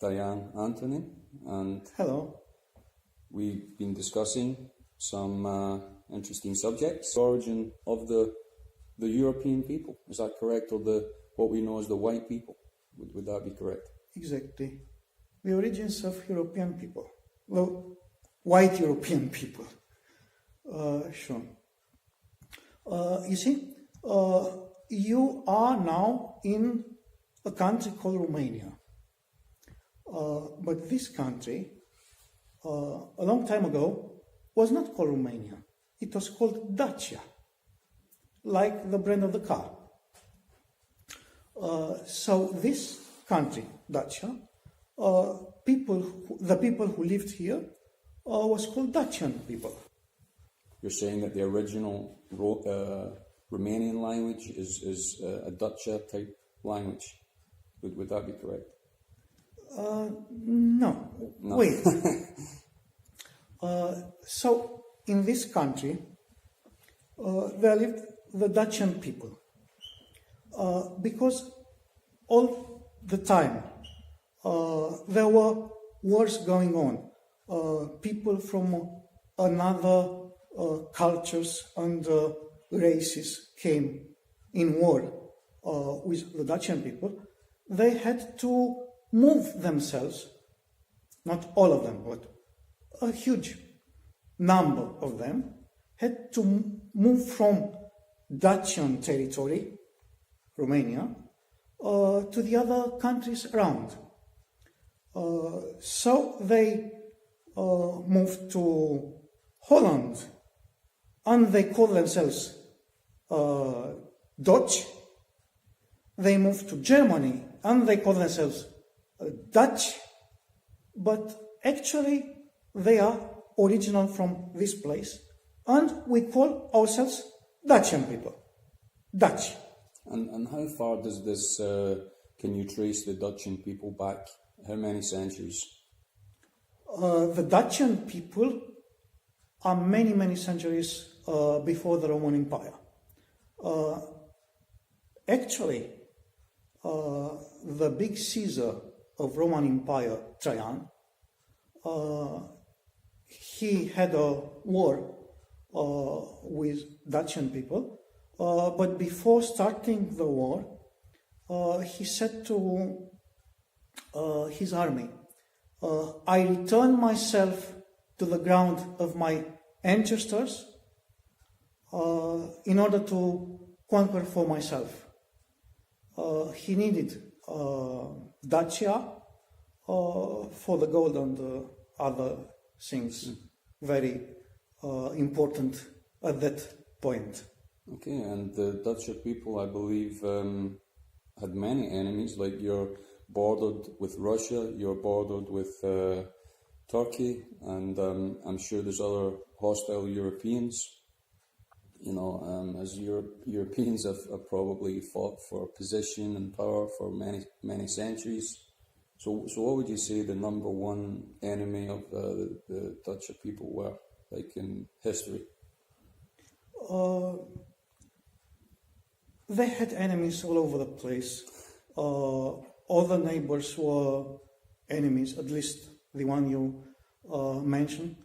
Dacian, Antonin, and Hello. we've been discussing some interesting subjects. The origin of the European people, is that correct? Or what we know as the white people, would that be correct? Exactly. The origins of European people. Well, white European people. Sure. You see, you are now in a country called Romania. But this country, a long time ago, was not called Romania. It was called Dacia, like the brand of the car. So this country, Dacia, the people who lived here was called Dacian people. You're saying that the original Romanian language is a Dacia type language. Would that be correct? No. Wait. So in this country, there lived the Dacian people. Because all the time there were wars going on. People from another cultures and races came in war with the Dacian people. They had to move themselves, not all of them, but a huge number of them had to move from Dacian territory, Romania, to the other countries around. So they moved to Holland, and they call themselves Dutch. They moved to Germany, and they call themselves Dutch, but actually they are original from this place, and we call ourselves Dacian people. Dutch. And how far does this, can you trace the Dacian people back? How many centuries? The Dacian people are many, many centuries before the Roman Empire. Actually, the big Caesar of Roman Empire, Trajan, he had a war with Dacian people, but before starting the war, he said to his army, I return myself to the ground of my ancestors in order to conquer for myself. He needed Dacia for the gold and other things, very important at that point. Okay, and the Dacia people, I believe, had many enemies, like you're bordered with Russia, you're bordered with Turkey, and I'm sure there's other hostile Europeans. You know, as Europeans have probably fought for position and power for many centuries. So what would you say the number one enemy of the Dutch people were, like in history? They had enemies all over the place. All the neighbors were enemies, at least the one you mentioned.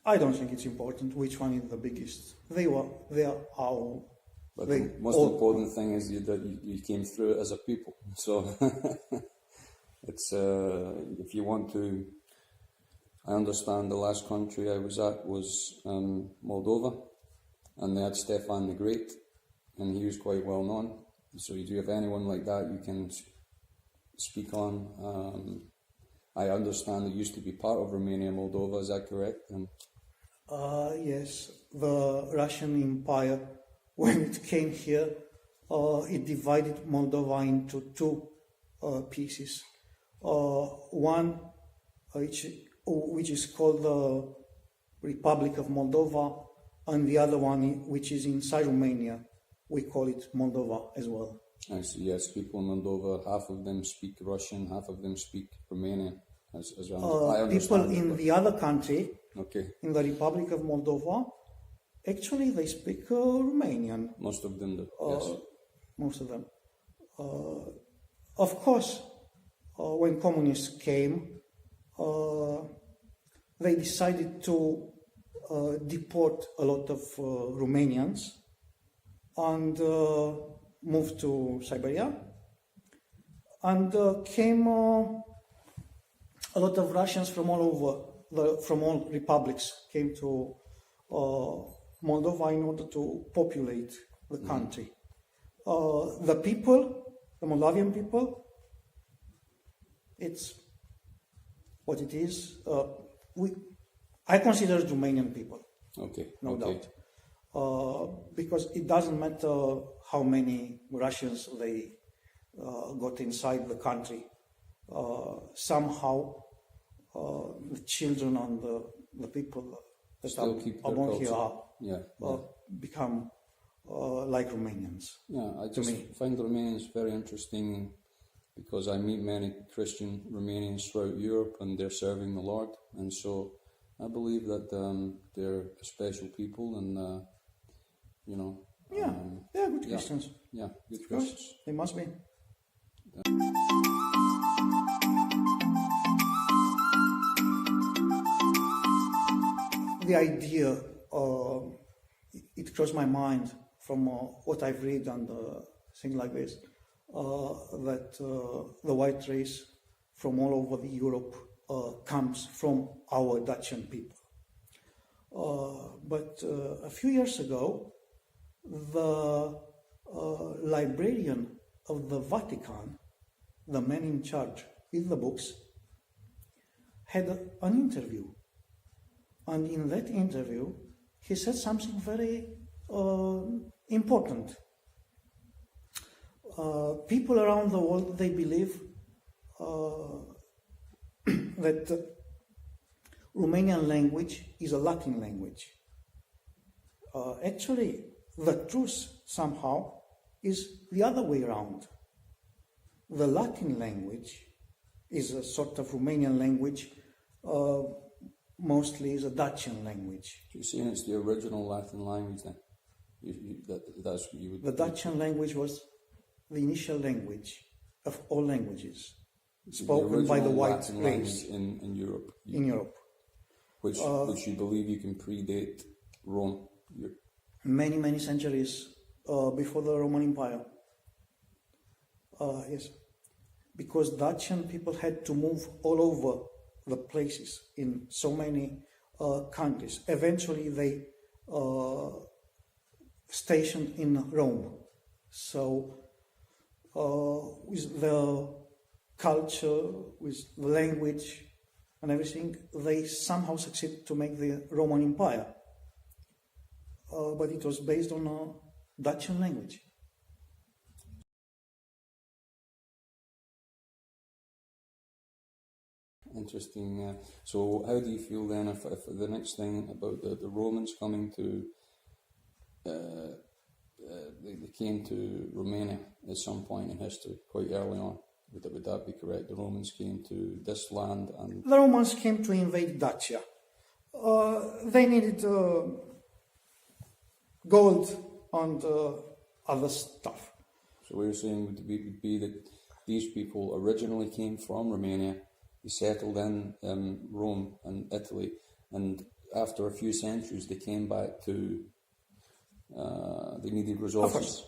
I don't think it's important which one is the biggest. They are all. But the most important thing is that you came through it as a people. So it's if you want to, I understand the last country I was at was Moldova, and they had Stefan the Great, and he was quite well known. So do you have anyone like that you can speak on? I understand it used to be part of Romania, Moldova. Is that correct? Yes, the Russian Empire, when it came here, it divided Moldova into two pieces. One which is called the Republic of Moldova, and the other one which is inside Romania. We call it Moldova as well. I see, yes, people in Moldova, half of them speak Russian, half of them speak Romanian. People in the other country, okay, in the Republic of Moldova, actually they speak Romanian. Most of them do, yes. Most of them. Of course, when communists came, they decided to deport a lot of Romanians and move to Siberia. And came a lot of Russians from all over, from all republics came to Moldova in order to populate the country. The people, the Moldavian people, it's what it is. I consider it Romanian people. Okay. No doubt. Because it doesn't matter how many Russians they got inside the country. Somehow, the children and the people that Still are born here yeah. become like Romanians. Yeah, I just find Romanians very interesting because I meet many Christian Romanians throughout Europe and they're serving the Lord. And so I believe that they're a special people and, you know. They're good Christians. Yeah, good Christians. They must be. The idea, it crossed my mind from what I've read and things like this, that the white race from all over the Europe comes from our Dacian people. But a few years ago, the librarian of the Vatican, the man in charge with the books, had an interview. And in that interview, he said something very important. People around the world, they believe that Romanian language is a Latin language. Actually, the truth somehow is the other way around. The Latin language is a sort of Romanian language, mostly is a Dacian language. You're saying it's the original Latin language then? That's what you would... The Dacian language was the initial language of all languages spoken by the white race in Europe. In Europe. Which you believe you can predate Rome? Many, many centuries before the Roman Empire. Yes. Because Dacian people had to move all over the places in so many countries. Eventually they stationed in Rome. So with the culture, with the language and everything, they somehow succeeded to make the Roman Empire. But it was based on a Dacian language. Interesting. So how do you feel then if the next thing about the Romans coming to, they came to Romania at some point in history, quite early on? Would that be correct? The Romans came to this land and... The Romans came to invade Dacia. They needed gold and other stuff. So what you're saying would be that these people originally came from Romania, they settled in Rome and Italy, and after a few centuries they came back to, they needed resources.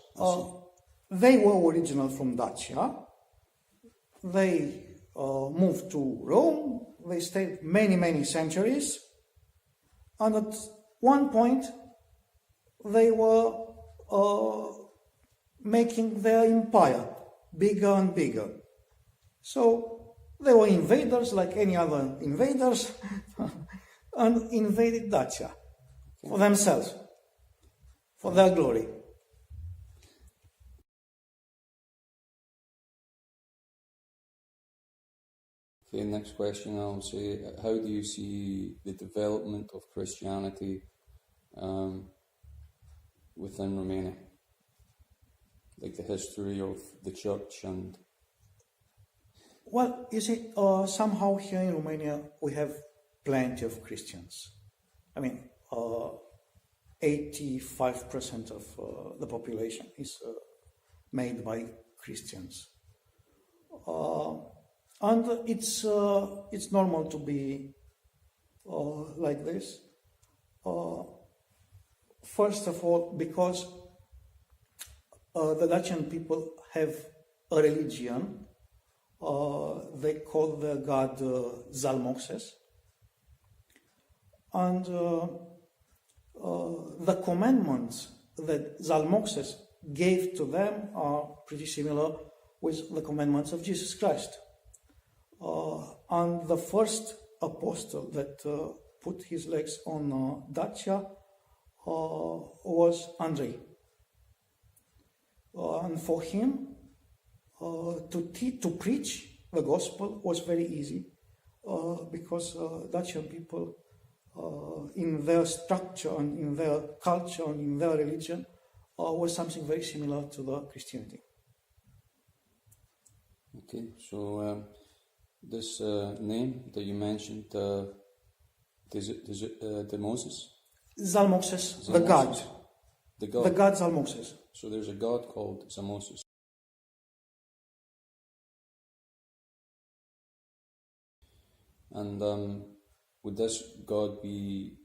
They were original from Dacia. They moved to Rome. They stayed many, many centuries. And at one point, they were making their empire bigger and bigger. So they were invaders like any other invaders and invaded Dacia for themselves, for their glory. Okay, next question I'll say, how do you see the development of Christianity within Romania? Like the history of the church and... Well, you see, somehow here in Romania we have plenty of Christians. I mean, 85% of the population is made by Christians. And it's normal to be like this. First of all, because the Dacian people have a religion. They call their god Zalmoxes. And the commandments that Zalmoxes gave to them are pretty similar with the commandments of Jesus Christ. And the first apostle that put his legs on Dacia was Andrei. And for him, to preach the gospel was very easy because Dacian people, in their structure and in their culture and in their religion, was something very similar to the Christianity. Okay, so this name that you mentioned, the Moses? Zalmoxes, the god. The god. The god Zalmoxes. So there's a god called Zalmoxes. And would this god be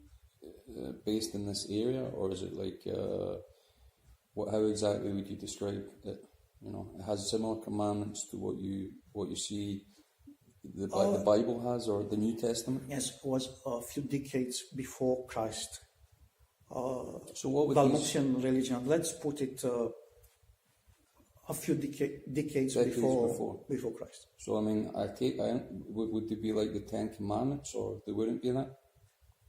based in this area, or is it like how exactly would you describe it? You know, it has similar commandments to what you see the Bible has, or the New Testament. Yes, it was a few decades before Christ. So what would Zalmoxian religion? Let's put it a few decades before Christ. So I mean, would they be like the Ten Commandments, or they wouldn't be that?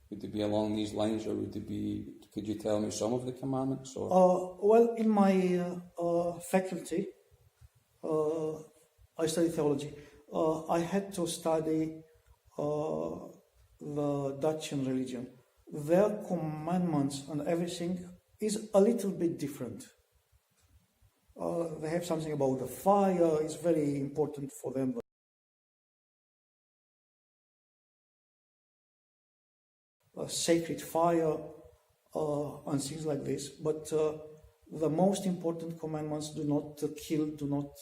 Would they be along these lines, or would they be? Could you tell me some of the commandments? Or well, in my faculty, I study theology. I had to study the Dacian religion. Their commandments and everything is a little bit different. They have something about the fire. It's very important for them. Sacred fire and things like this. But the most important commandments: do not kill, do not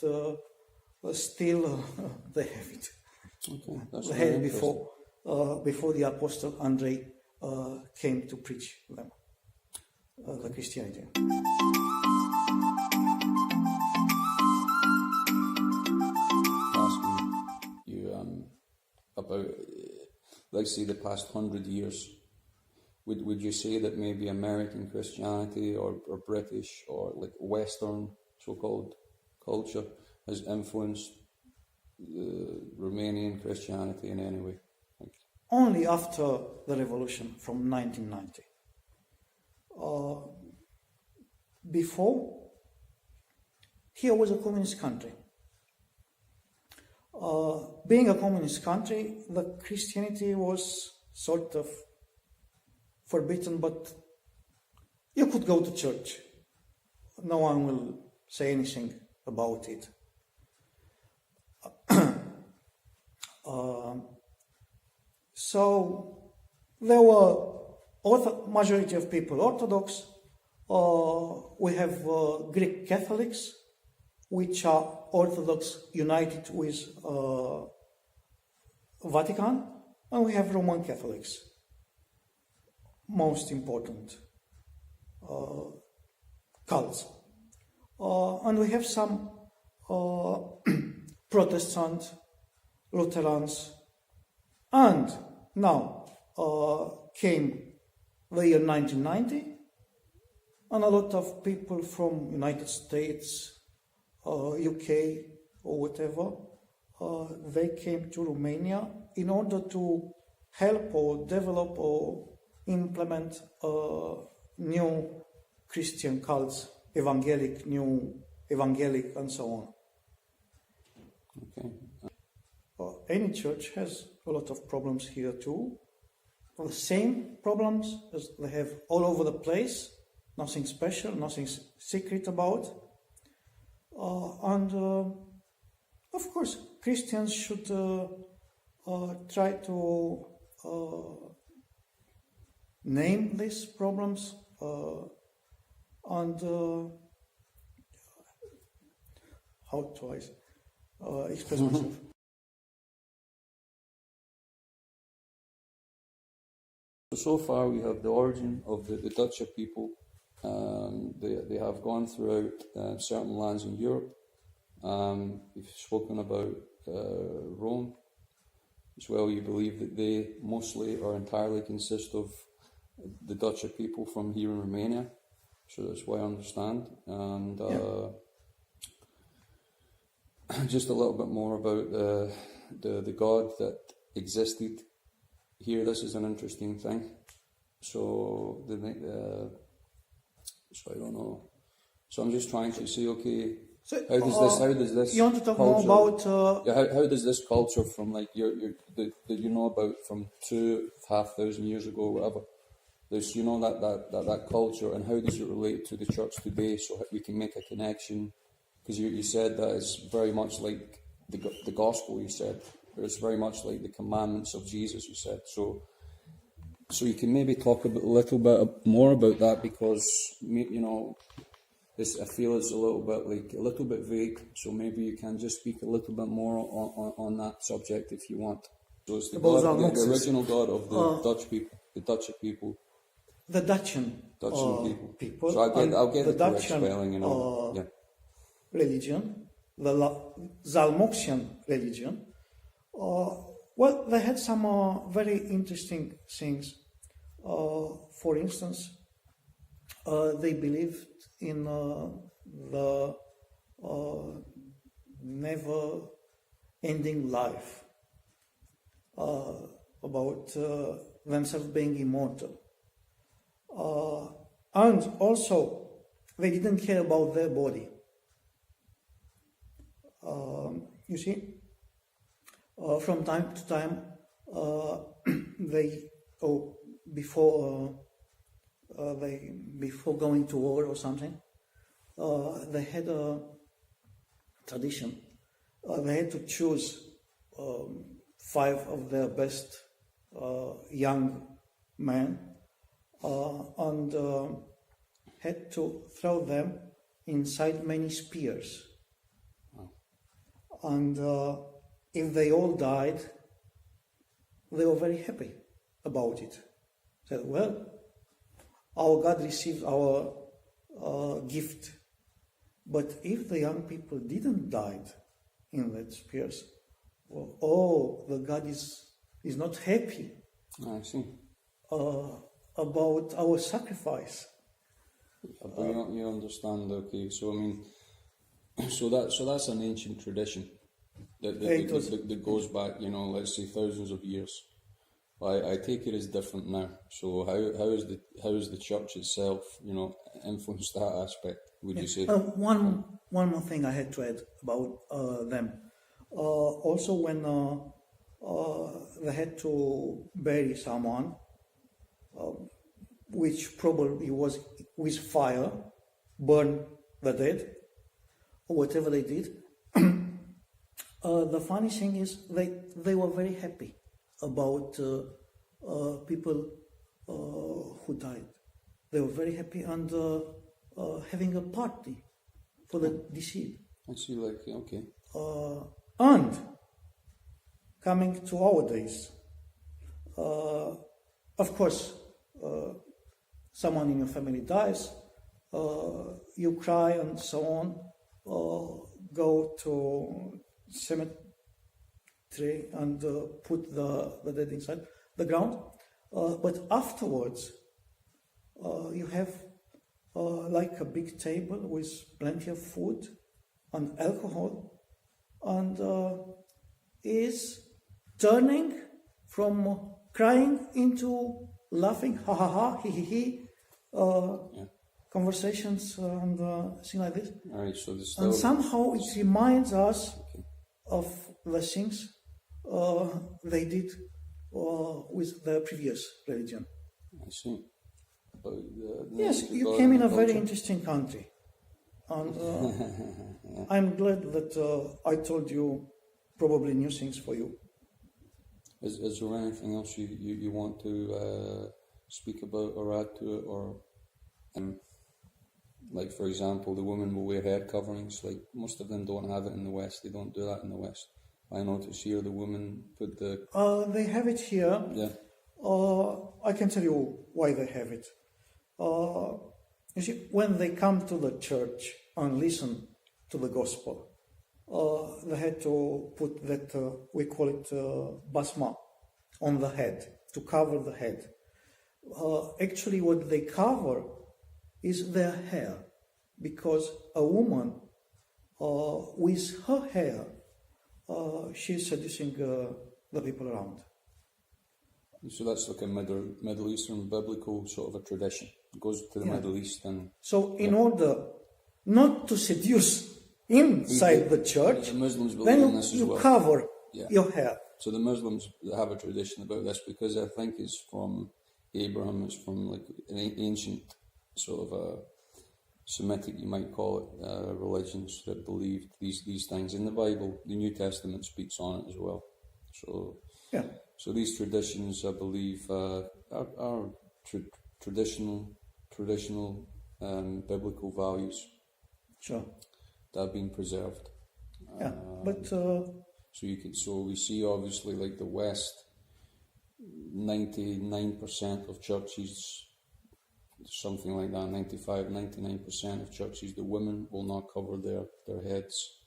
steal. They have it. Okay, that's they had it before the apostle Andrei came to preach them the Christianity. Asking you about, let's say, the past 100 years. Would you say that maybe American Christianity or British or like Western so-called culture has influenced Romanian Christianity in any way? Only after the revolution from 1990. Before, here was a communist country. Being a communist country, the Christianity was sort of forbidden, but you could go to church. No one will say anything about it. So there were majority of people Orthodox. We have Greek Catholics, which are Orthodox united with Vatican, and we have Roman Catholics. Most important cults. And we have some Protestant, Lutherans, and now came the year 1990, and a lot of people from United States, UK, or whatever, they came to Romania in order to help or develop or implement new Christian cults, evangelic, and so on. Okay. Any church has a lot of problems here too. The same problems as they have all over the place. Nothing special, nothing secret about. And of course, Christians should try to name these problems and how to say, express myself. So far, we have the origin of the Dutch people. They have gone throughout certain lands in Europe. We've spoken about Rome as well. You believe that they mostly or entirely consist of the Dutch people from here in Romania. So that's what I understand. And just a little bit more about the God that existed here. This is an interesting thing. So so I don't know. So I'm just trying to say, okay, So, how does this you want to talk culture, more about... how does this culture from like that you know about from 2,500 years ago or whatever, there's that culture, and how does it relate to the church today, so we can make a connection, because you said that it's very much like the gospel, you said, or it's very much like the commandments of Jesus, you said, so you can maybe talk a little bit more about that, because I feel it's a little bit vague, so maybe you can just speak a little bit more on that subject if you want. So it's the original God of the Dutch people, the Dutch people. The Dacian people. So I'll get the the correct Dacian spelling, religion, the Zalmoxian religion. Well, they had some very interesting things. For instance, they believed in the never-ending life, about themselves being immortal. And also, they didn't care about their body. You see, from time to time, before going to war or something, they had a tradition. They had to choose 5 of their best young men and had to throw them inside many spears. Wow. And if they all died, they were very happy about it. Said, well, our God received our gift. But if the young people didn't die in that spears, well, the God is not happy. I see. About our sacrifice. But you understand, okay? So I mean, so that's an ancient tradition that goes back, let's say thousands of years. I take it as different now. So how is the church itself, influenced that aspect? Would you say? One more thing I had to add about them. Also, when they had to bury someone, which probably was with fire, burn the dead, or whatever they did. The funny thing is they were very happy about people who died. They were very happy and having a party for the deceased. I see, okay. And coming to our days, of course, someone in your family dies, you cry and so on, go to cemetery and put the dead inside the ground. But afterwards, you have like a big table with plenty of food and alcohol, and is turning from crying into laughing, ha ha ha, he he he, conversations and things like this. All right, so and somehow it reminds us of the things they did with the previous religion. I see. But, yes, you came in a very interesting country. And I'm glad that I told you probably new things for you. Is there anything else you want to speak about or add to it, or Like, for example, the women will wear head coverings. Like, most of them don't have it in the West. They don't do that in the West. I notice here the women put the... They have it here. Yeah. I can tell you why they have it. You see, when they come to the church and listen to the gospel, they had to put that, we call it basma, on the head, to cover the head. Actually, what they cover is their hair, because a woman with her hair, she's seducing the people around. So that's like a Middle Eastern biblical sort of a tradition. It goes to the Middle East and... So in order not to seduce inside the church, the Muslims believe then in this as you well. cover your hair. So the Muslims have a tradition about this because I think it's from Abraham, it's from like an ancient sort of a Semitic, you might call it, religions that believed these things. In the Bible, the New Testament speaks on it as well. So these traditions, I believe, are traditional biblical values. Sure. That have been preserved. Yeah, but so we see obviously like the West, 99% of churches, something like that, 99% of churches, the women will not cover their heads.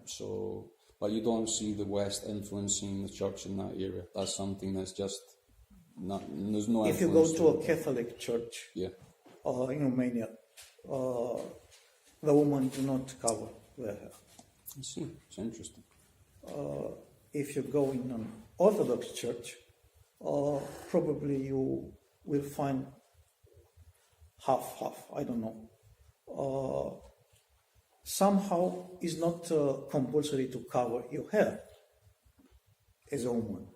So, but you don't see the West influencing the church in that area. That's something that's just not. There's no. If you go to a Catholic church, in Romania, the women do not cover their hair. I see. It's interesting. If you go in an Orthodox church, probably you will find half. I don't know. Somehow it's not compulsory to cover your hair as a woman.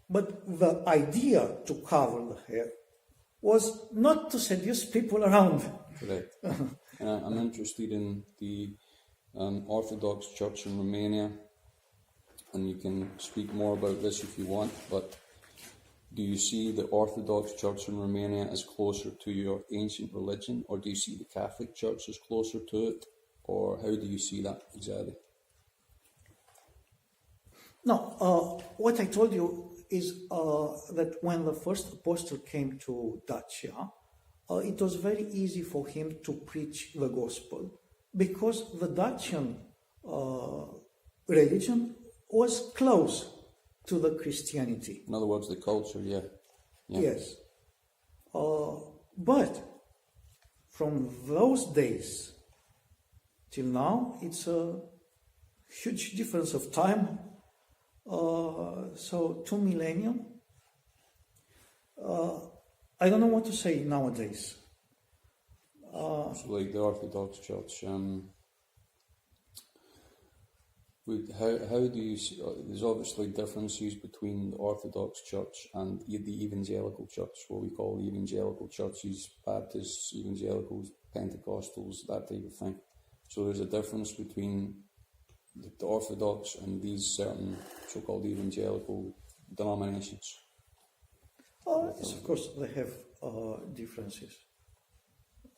But the idea to cover the hair was not to seduce people around. Correct. I'm interested in the Orthodox Church in Romania, and you can speak more about this if you want, but do you see the Orthodox Church in Romania as closer to your ancient religion, or do you see the Catholic Church as closer to it, or how do you see that exactly? No, what I told you is that when the first apostle came to Dacia, it was very easy for him to preach the gospel, because the Dacian religion was close to the Christianity. In other words, the culture, Yes. But from those days till now, it's a huge difference of time. So 2 millennia. I don't know what to say nowadays. So like the Orthodox Church, how do you see, there's obviously differences between the Orthodox Church and the Evangelical Church, what we call the Evangelical Churches, Baptists, Evangelicals, Pentecostals, that type of thing. So there's a difference between the Orthodox and these certain so-called Evangelical denominations. Yes, of course, they have differences.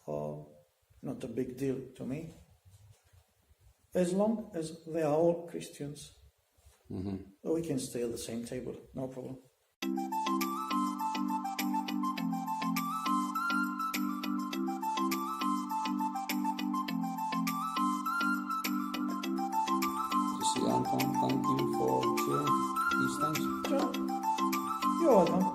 Not a big deal to me. As long as they are all Christians, we can stay at the same table, no problem. Anton, thank you for sharing these things. Sure. You're welcome.